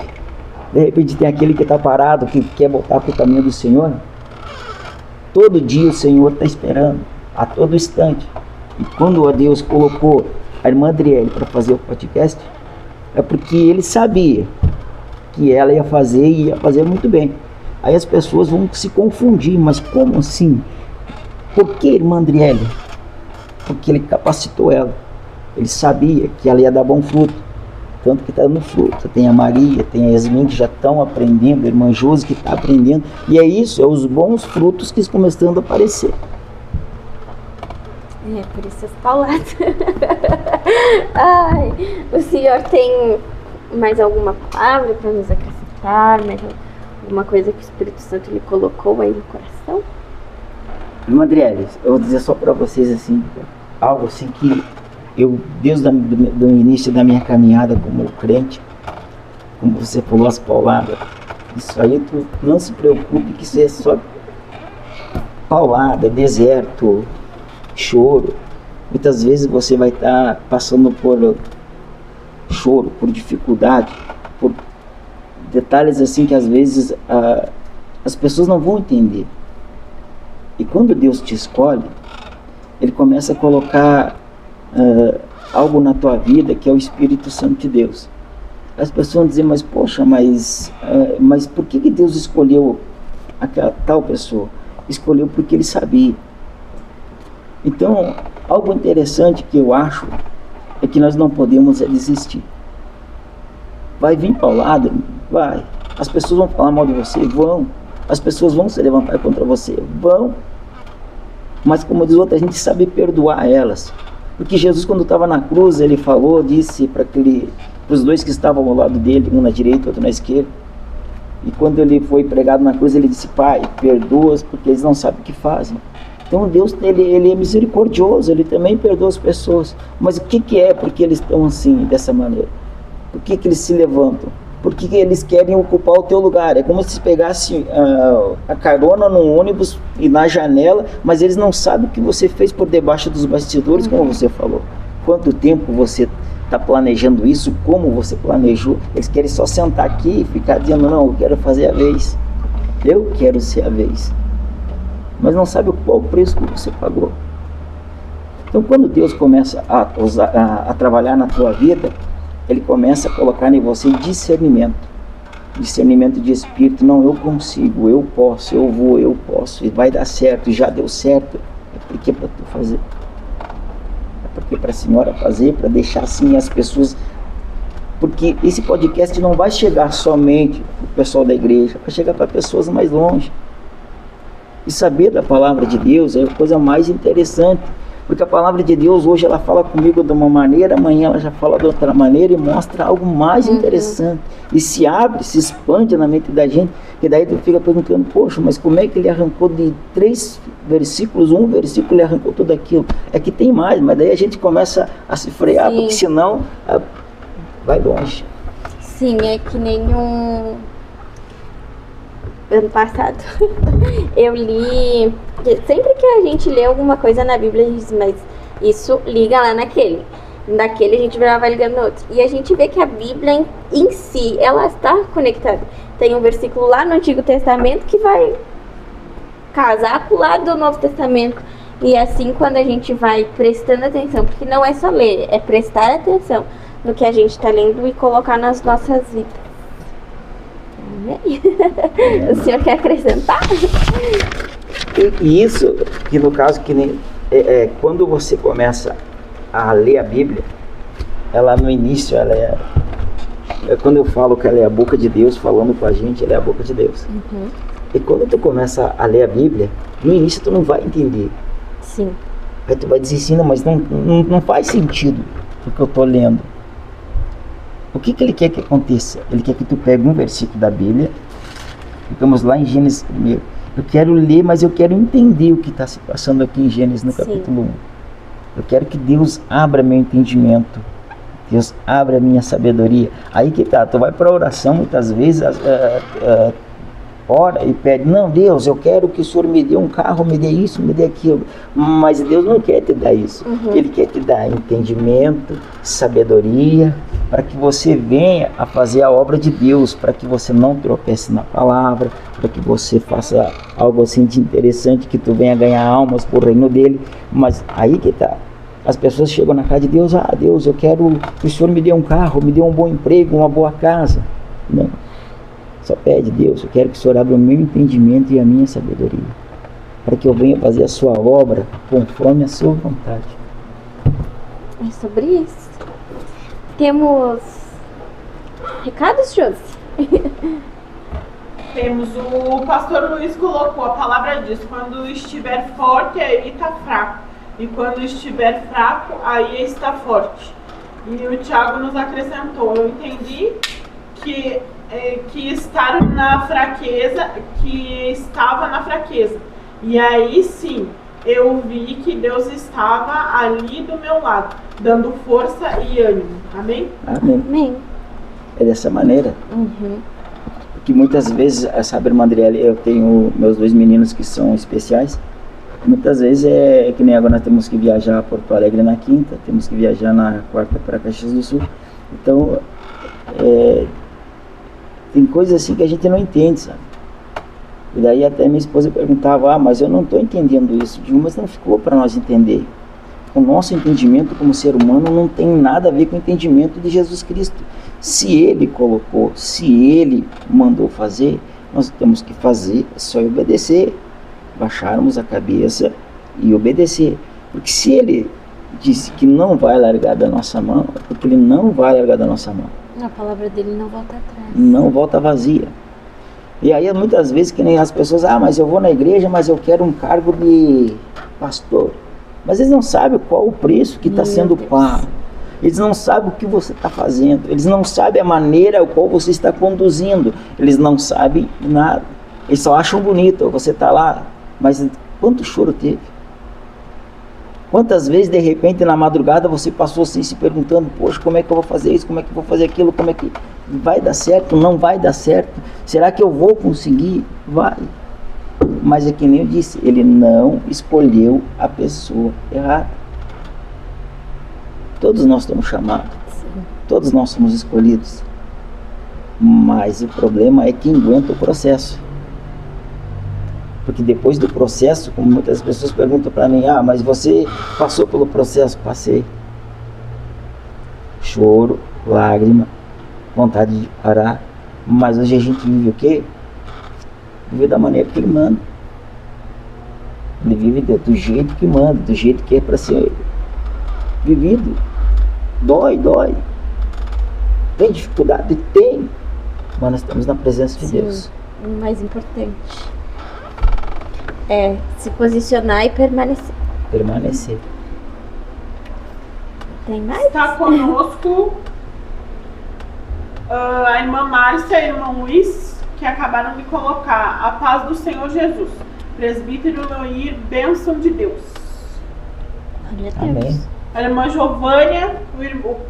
De repente tem aquele que está parado, que quer voltar para o caminho do Senhor. Todo dia o Senhor está esperando, a todo instante. E quando Deus colocou a irmã Adriele para fazer o podcast, é porque ele sabia que ela ia fazer e ia fazer muito bem. Aí as pessoas vão se confundir, mas como assim? Por que irmã Adriele? Porque ele capacitou ela. Ele sabia que ela ia dar bom fruto. Tanto que está dando fruto. Tem a Maria, tem a Yasmin que já estão aprendendo, a irmã Josi que está aprendendo. E é isso, é os bons frutos que estão começando a aparecer. É, por isso as pauladas. Ai, o senhor tem mais alguma palavra para nos acrescentar? Mais alguma coisa que o Espírito Santo lhe colocou aí no coração? Irmã Adriele, eu vou dizer só para vocês assim, algo assim que eu, desde do início da minha caminhada como crente, como você falou, as pauladas, isso aí tu não se preocupe que isso é só paulada, deserto, choro. Muitas vezes você vai estar passando por choro, por dificuldade, por detalhes assim que às vezes as pessoas não vão entender. E quando Deus te escolhe, Ele começa a colocar algo na tua vida que é o Espírito Santo de Deus. As pessoas vão dizer, mas poxa, mas por que Deus escolheu aquela tal pessoa? Escolheu porque Ele sabia. Então, algo interessante que eu acho é que nós não podemos desistir. Vai vir paulada? Vai. As pessoas vão falar mal de você? Vão. As pessoas vão se levantar contra você? Vão. Mas como diz outra, a gente sabe perdoar elas. Porque Jesus, quando estava na cruz, Ele falou, disse para os dois que estavam ao lado dele, um na direita, outro na esquerda. E quando Ele foi pregado na cruz, Ele disse, Pai, perdoa-os porque eles não sabem o que fazem. Então Deus, ele é misericordioso, Ele também perdoa as pessoas. Mas o que é porque eles estão assim, dessa maneira? Por que eles se levantam? Por que eles querem ocupar o teu lugar? É como se pegasse a carona num ônibus e na janela, mas eles não sabem o que você fez por debaixo dos bastidores, como você falou. Quanto tempo você está planejando isso, como você planejou. Eles querem só sentar aqui e ficar dizendo, não, eu quero fazer a vez. Eu quero ser a vez. Mas não sabe qual o preço que você pagou. Então, quando Deus começa a trabalhar na tua vida, Ele começa a colocar em você discernimento de espírito. Não, eu consigo, eu posso, eu vou, eu posso, e vai dar certo, e já deu certo. É porque para tu fazer. É porque para a senhora fazer, para deixar assim as pessoas. Porque esse podcast não vai chegar somente para o pessoal da igreja, vai chegar para pessoas mais longe. E saber da palavra de Deus é a coisa mais interessante, porque a palavra de Deus hoje ela fala comigo de uma maneira, amanhã ela já fala de outra maneira e mostra algo mais interessante, e se abre, se expande na mente da gente, e daí tu fica perguntando, poxa, mas como é que ele arrancou de 3 versículos, um versículo ele arrancou tudo aquilo? É que tem mais, mas daí a gente começa a se frear, porque senão vai longe. Sim, é que nem ano passado eu li, sempre que a gente lê alguma coisa na Bíblia, a gente diz, mas isso liga lá naquele a gente vai ligando no outro, e a gente vê que a Bíblia em si, ela está conectada. Tem um versículo lá no Antigo Testamento que vai casar com o lado do Novo Testamento, e assim quando a gente vai prestando atenção, porque não é só ler, é prestar atenção no que a gente está lendo e colocar nas nossas vidas. O senhor quer acrescentar? E isso, que no caso, que nem, quando você começa a ler a Bíblia, ela no início, ela quando eu falo que ela é a boca de Deus falando com a gente, ela é a boca de Deus. E quando tu começa a ler a Bíblia, no início tu não vai entender. Sim. Aí tu vai dizer assim, não, mas não faz sentido o que eu estou lendo. O que Ele quer que aconteça? Ele quer que tu pegue um versículo da Bíblia, ficamos lá em Gênesis 1. Eu quero ler, mas eu quero entender o que está se passando aqui em Gênesis no capítulo 1. Eu quero que Deus abra meu entendimento Deus, abre a minha sabedoria. Aí que tá, tu vai para oração muitas vezes, ora e pede, não, Deus, eu quero que o Senhor me dê um carro, me dê isso, me dê aquilo. Mas Deus não quer te dar isso. Ele quer te dar entendimento, sabedoria, para que você venha a fazer a obra de Deus, para que você não tropece na palavra, para que você faça algo assim de interessante, que tu venha ganhar almas por reino dele. Mas aí que tá. As pessoas chegam na casa de Deus, Deus, eu quero que o Senhor me dê um carro, me dê um bom emprego, uma boa casa. Não. Só pede, Deus, eu quero que o Senhor abra o meu entendimento e a minha sabedoria, para que eu venha fazer a sua obra conforme a sua vontade. É sobre isso. Temos recados, Josi? Temos, o pastor Luiz colocou, a palavra diz, quando estiver forte, aí está fraco. E quando estiver fraco, aí está forte. E o Tiago nos acrescentou, eu entendi que estar na fraqueza, que estava na fraqueza. E aí sim, eu vi que Deus estava ali do meu lado, dando força e ânimo. Amém? Amém. Amém. É dessa maneira. Porque muitas vezes, sabe, irmã Adriele, eu tenho meus 2 meninos que são especiais. Muitas vezes é que nem agora nós temos que viajar a Porto Alegre na quinta, temos que viajar na quarta para Caxias do Sul. Então, tem coisas assim que a gente não entende, sabe? E daí até minha esposa perguntava, mas eu não estou entendendo isso. Digo, mas não ficou para nós entender. O nosso entendimento como ser humano não tem nada a ver com o entendimento de Jesus Cristo. Se Ele colocou, se Ele mandou fazer, nós temos que fazer, é só obedecer. Baixarmos a cabeça e obedecer. Porque se Ele disse que não vai largar da nossa mão, é porque Ele não vai largar da nossa mão. A palavra dele não volta atrás. Não volta vazia. E aí muitas vezes que nem as pessoas, mas eu vou na igreja, mas eu quero um cargo de pastor. Mas eles não sabem qual o preço que está sendo pago. Eles não sabem o que você está fazendo. Eles não sabem a maneira qual você está conduzindo. Eles não sabem nada. Eles só acham bonito, você está lá. Mas quanto choro teve? Quantas vezes de repente na madrugada você passou assim se perguntando, poxa, como é que eu vou fazer isso, como é que eu vou fazer aquilo, como é que vai dar certo, não vai dar certo, será que eu vou conseguir? Vai. Mas é que nem eu disse, ele não escolheu a pessoa errada. Todos nós estamos chamados, todos nós somos escolhidos, mas o problema é quem aguenta o processo. Porque depois do processo, como muitas pessoas perguntam para mim, mas você passou pelo processo? Passei. Choro, lágrima, vontade de parar. Mas hoje a gente vive o quê? Vive da maneira que Ele manda. Ele vive do jeito que manda, do jeito que é para ser vivido. Dói. Tem dificuldade? Tem. Mas nós estamos na presença de Deus. O mais importante é se posicionar e permanecer. Tem mais? Está conosco a irmã Márcia e o irmão Luiz, que acabaram de colocar a paz do Senhor Jesus. Presbítero Noir, bênção de Deus. Glória a Deus. Amém. A irmã Giovânia,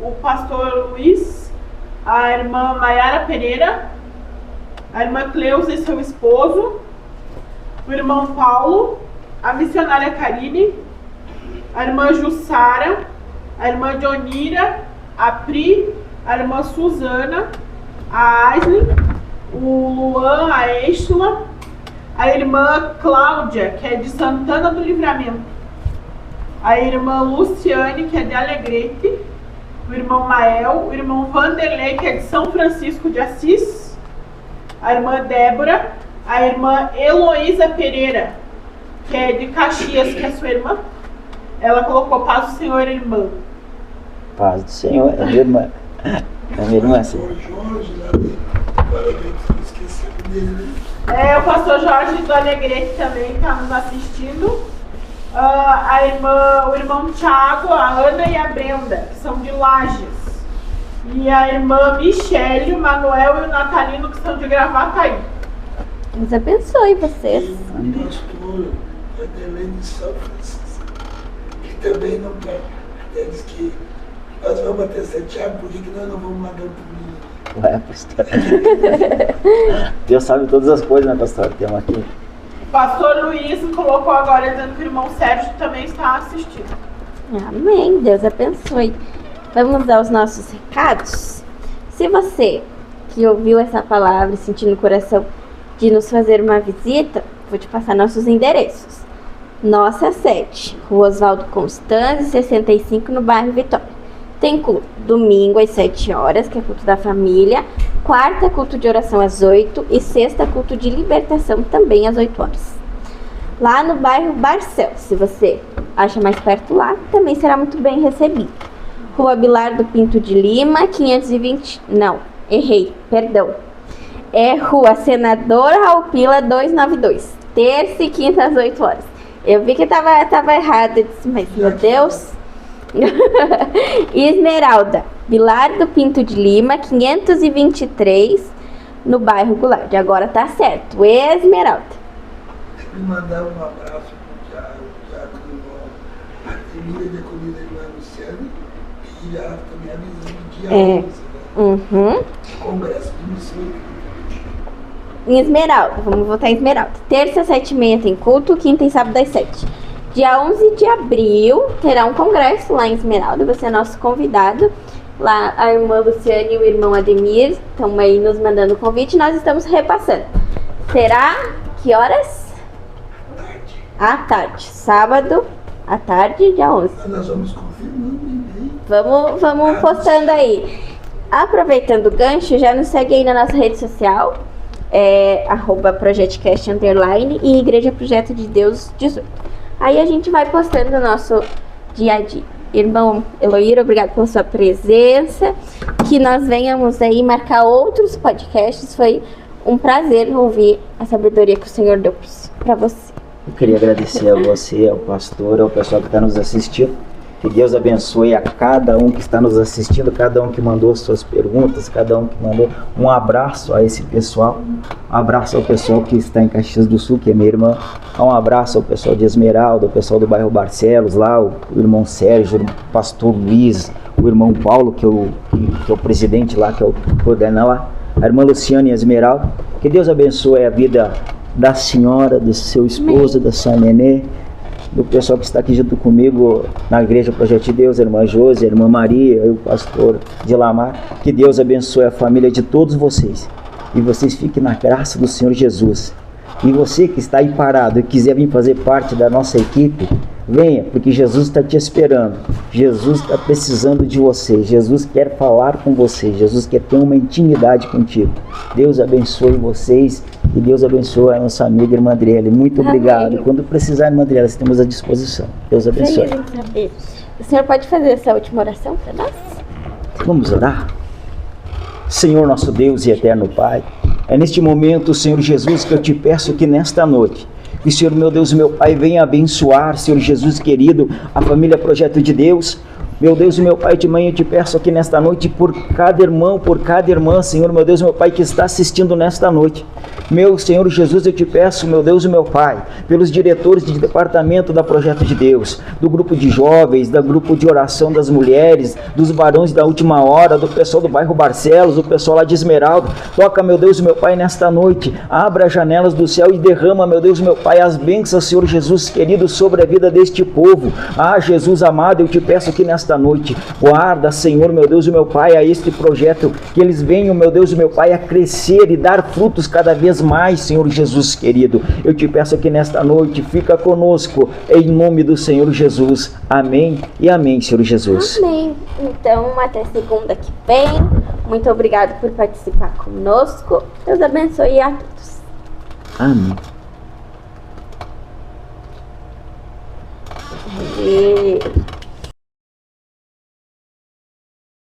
o pastor Luiz, a irmã Maiara Pereira, a irmã Cleusa e seu esposo, o irmão Paulo, a missionária Karine, a irmã Jussara, a irmã Dionira, a Pri, a irmã Suzana, a Aisley, o Luan, a Estula, a irmã Cláudia, que é de Santana do Livramento, a irmã Luciane, que é de Alegrete, o irmão Mael, o irmão Vanderlei, que é de São Francisco de Assis, a irmã Débora, a irmã Heloísa Pereira, que é de Caxias, que é sua irmã. Ela colocou paz do Senhor, irmã. Paz do Senhor, é minha irmã. É minha irmã, sim. O pastor Jorge do Alegrete também está nos assistindo. O irmão Tiago, a Ana e a Brenda, que são de Lages. E a irmã Michele, o Manuel e o Natalino, que são de Gravataí. Deus abençoe vocês. O pastor Adelene de São Francisco, que também não quer. Até diz que Nós vamos até Santiago, por que nós não vamos nadando pro Rio? Ué, pastor. Deus sabe todas as coisas, né, pastor? Temos aqui. Pastor Luiz colocou agora dizendo que o irmão Sérgio também está assistindo. Amém. Deus abençoe. Vamos aos nossos recados. Se você que ouviu essa palavra e sentiu no coração de nos fazer uma visita, vou te passar nossos endereços. Nossa sede, Rua Oswaldo Constâncio, 65, no bairro Vitória. Tem culto domingo às 7 horas, que é culto da família. Quarta, culto de oração às 8. E sexta, culto de libertação, também às 8 horas. Lá no bairro Barcelos, se você acha mais perto lá, também será muito bem recebido. Rua Bilardo Pinto de Lima, 520... Não, errei, perdão. É Rua Senador Raul Pila, 292. Terça e quinta às 8 horas. Eu vi que tava errado, eu disse, mas meu Deus... Esmeralda, Bilardo Pinto de Lima, 523, no bairro Goulart. Agora tá certo, Esmeralda. Me mandar um abraço pro Tiago do irmão Artemida de Acolhida, irmã Luciana, e já também avisando dia 11, né? Uhum. Congresso de Missões. Em Esmeralda, vamos voltar em Esmeralda. Terça, 7h30 tem culto, quinta e sábado às 7. Dia 11 de abril terá um congresso lá em Esmeralda, você é nosso convidado. Lá a irmã Luciane e o irmão Ademir estão aí nos mandando o convite, nós estamos repassando. Será que horas? À tarde. Sábado, à tarde, dia 11. Nós vamos confirmando o e-mail. Vamos postando aí. Aproveitando o gancho, já nos segue aí na nossa rede social, @projetcast_ e Igreja Projeto de Deus 18. Aí a gente vai postando o nosso dia a dia. Irmão Eloíra, obrigado pela sua presença. Que nós venhamos aí marcar outros podcasts. Foi um prazer ouvir a sabedoria que o Senhor deu para você. Eu queria agradecer a você, ao pastor, ao pessoal que está nos assistindo. Que Deus abençoe a cada um que está nos assistindo, cada um que mandou suas perguntas, cada um que mandou um abraço a esse pessoal. Um abraço ao pessoal que está em Caxias do Sul, que é minha irmã. Um abraço ao pessoal de Esmeralda, ao pessoal do bairro Barcelos, lá, o irmão Sérgio, o pastor Luiz, o irmão Paulo, que é o presidente lá, que é o coordenador lá, a irmã Luciane e a Esmeralda. Que Deus abençoe a vida da senhora, do seu esposo, da sua nenê, do pessoal que está aqui junto comigo na Igreja Projeto de Deus, a irmã Josi, a irmã Maria e o pastor Dilamar. Que Deus abençoe a família de todos vocês e vocês fiquem na graça do Senhor Jesus. E você que está aí parado e quiser vir fazer parte da nossa equipe, venha, porque Jesus está te esperando. Jesus está precisando de você. Jesus quer falar com você. Jesus quer ter uma intimidade contigo. Deus abençoe vocês e Deus abençoe a nossa amiga irmã Adriele. Muito obrigado. E quando precisar, irmã Adriele, estamos à disposição. Deus abençoe. O senhor pode fazer essa última oração para nós? Vamos orar? Senhor nosso Deus e eterno Pai, é neste momento, Senhor Jesus, que eu te peço que nesta noite, que, Senhor meu Deus e meu Pai, venha abençoar, Senhor Jesus querido, a família Projeto de Deus. Meu Deus e meu Pai, de manhã eu te peço aqui nesta noite por cada irmão, por cada irmã, Senhor, meu Deus e meu Pai, que está assistindo nesta noite. Meu Senhor Jesus, eu te peço, meu Deus e meu Pai, pelos diretores de departamento da Projeto de Deus, do grupo de jovens, do grupo de oração das mulheres, dos varões da última hora, do pessoal do bairro Barcelos, do pessoal lá de Esmeralda. Toca, meu Deus e meu Pai, nesta noite. Abra as janelas do céu e derrama, meu Deus e meu Pai, as bênçãos, Senhor Jesus querido, sobre a vida deste povo. Ah, Jesus amado, eu te peço aqui nesta noite, guarda, Senhor, meu Deus e meu Pai, a este projeto, que eles venham, meu Deus e meu Pai, a crescer e dar frutos cada vez mais, Senhor Jesus querido. Eu te peço aqui nesta noite, fica conosco, em nome do Senhor Jesus. Amém e amém, Senhor Jesus. Amém. Então, até segunda que vem. Muito obrigado por participar conosco. Deus abençoe a todos. Amém. E...